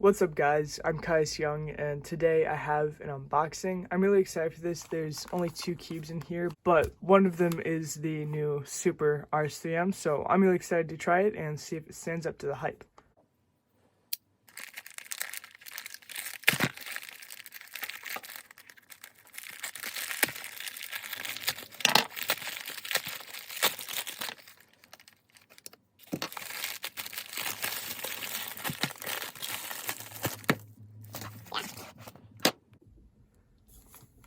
What's up guys, I'm Kais Young and today I have an unboxing. I'm really excited for this. There's only 2 cubes in here, but one of them is the new Super RS3M, so I'm really excited to try it and see if it stands up to the hype.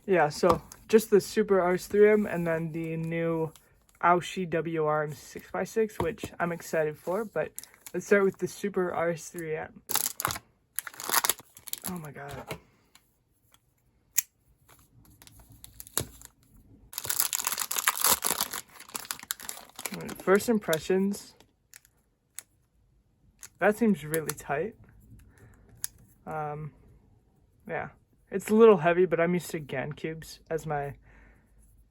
Yeah, so just the Super RS3M and then the new Aoshi WRM 6x6, which I'm excited for, but let's start with the Super RS3M. Oh my god. First impressions, that seems really tight. Yeah. It's a little heavy, but I'm used to GAN cubes as my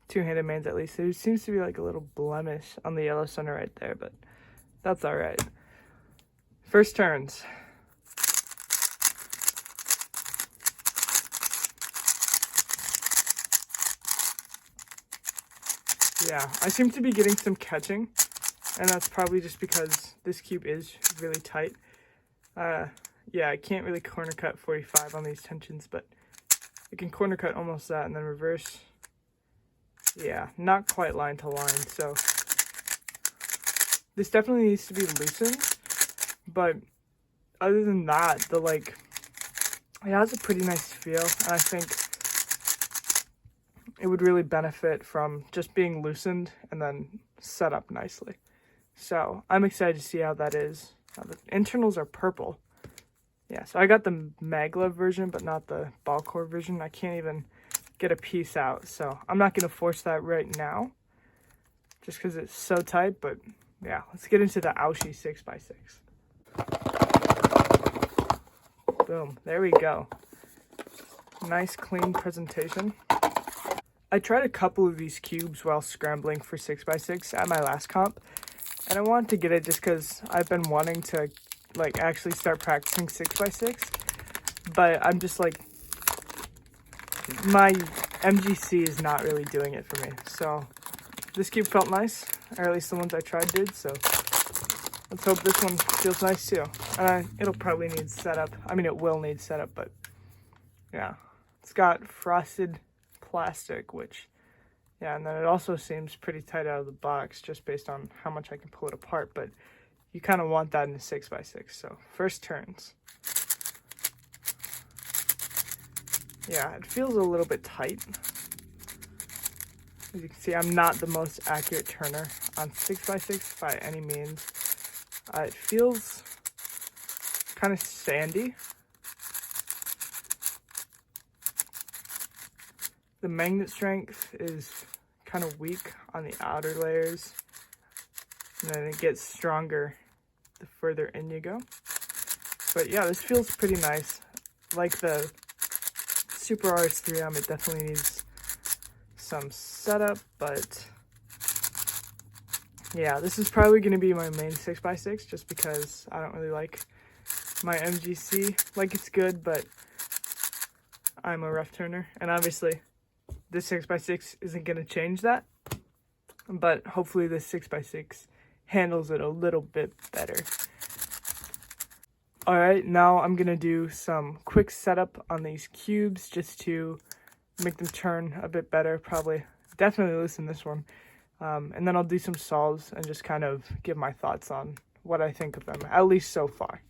two-handed mains at least. There seems to be like a little blemish on the yellow center right there, but that's alright. First turns. Yeah, I seem to be getting some catching, and that's probably just because this cube is really tight. Yeah, I can't really corner cut 45 on these tensions, but I can corner cut almost that and then reverse. Yeah, not quite line to line, so this definitely needs to be loosened, but other than that, it has a pretty nice feel, and I think it would really benefit from just being loosened and then set up nicely. So I'm excited to see how that is. The internals are purple. Yeah, so I got the Maglev version, but not the ball core version. I can't even get a piece out, so I'm not going to force that right now, just because it's so tight, but yeah, let's get into the Aoshi 6x6. Boom, there we go. Nice, clean presentation. I tried a couple of these cubes while scrambling for 6x6 at my last comp, and I wanted to get it just because I've been wanting to actually start practicing 6x6, but I'm just my MGC is not really doing it for me. So this cube felt nice, or at least the ones I tried did, so let's hope this one feels nice too. And it'll probably need setup. I mean, it will need setup, but yeah. It's got frosted plastic, which, yeah, and then it also seems pretty tight out of the box just based on how much I can pull it apart, but you kind of want that in a 6x6. So first turns. Yeah, it feels a little bit tight. As you can see, I'm not the most accurate turner on 6x6 by any means. It feels kind of sandy. The magnet strength is kind of weak on the outer layers, and then it gets stronger the further in you go. But yeah, this feels pretty nice. Like the Super RS3M, it definitely needs some setup, but yeah, this is probably going to be my main 6x6 just because I don't really like my MGC. Like, it's good, but I'm a rough turner, and obviously this 6x6 isn't going to change that, but hopefully this 6x6 handles it a little bit better. Alright, now I'm going to do some quick setup on these cubes just to make them turn a bit better. Definitely loosen this one. And then I'll do some solves and just kind of give my thoughts on what I think of them, at least so far.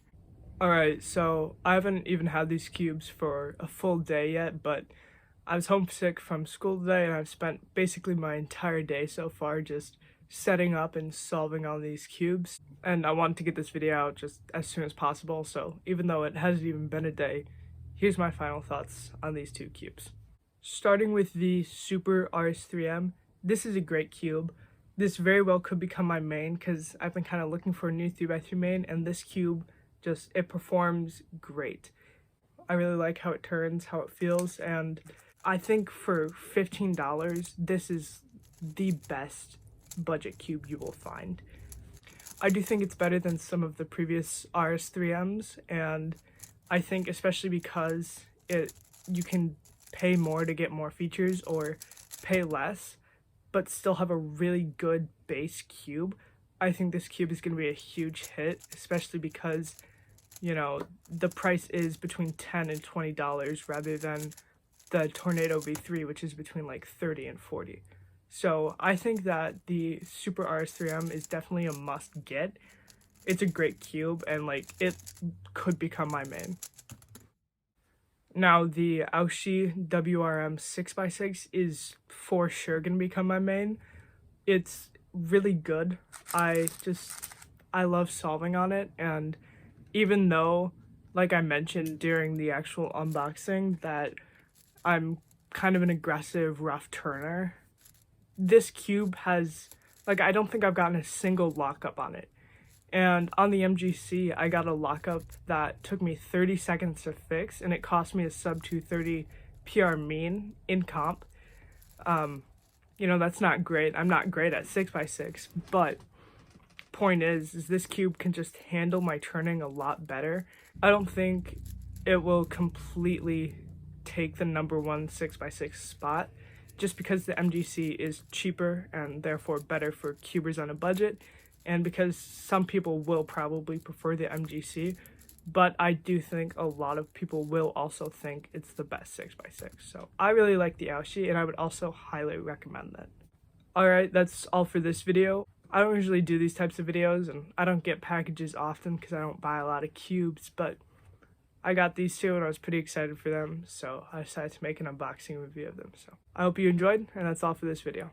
Alright, so I haven't even had these cubes for a full day yet, but I was homesick from school today, and I've spent basically my entire day so far just setting up and solving all these cubes, and I wanted to get this video out just as soon as possible, so even though it hasn't even been a day, here's my final thoughts on these 2 cubes. Starting with the Super RS3M, this is a great cube. This very well could become my main because I've been kind of looking for a new 3x3 main, and this cube it performs great. I really like how it turns, how it feels, and I think for $15, this is the best budget cube you will find. I do think it's better than some of the previous RS3Ms, and I think especially because you can pay more to get more features or pay less, but still have a really good base cube. I think this cube is going to be a huge hit, especially because, you know, the price is between $10 and $20 rather than the Tornado V3, which is between like 30 and 40. So I think that the Super RS3M is definitely a must get. It's a great cube and like it could become my main. Now the Aoshi WRM 6x6 is for sure gonna become my main. It's really good. I love solving on it, and even though, like I mentioned during the actual unboxing, that I'm kind of an aggressive rough turner, this cube has, like, I don't think I've gotten a single lockup on it. And on the MGC, I got a lockup that took me 30 seconds to fix, and it cost me a sub 230 PR mean in comp. You know, that's not great. I'm not great at 6x6, but point is this cube can just handle my turning a lot better. I don't think it will completely take the #1 6x6 spot, just because the MGC is cheaper and therefore better for cubers on a budget, and because some people will probably prefer the MGC, but I do think a lot of people will also think it's the best 6x6. So I really like the Aoshi, and I would also highly recommend that. Alright, that's all for this video. I don't usually do these types of videos, and I don't get packages often because I don't buy a lot of cubes, but I got these two and I was pretty excited for them, so I decided to make an unboxing review of them. So I hope you enjoyed, and that's all for this video.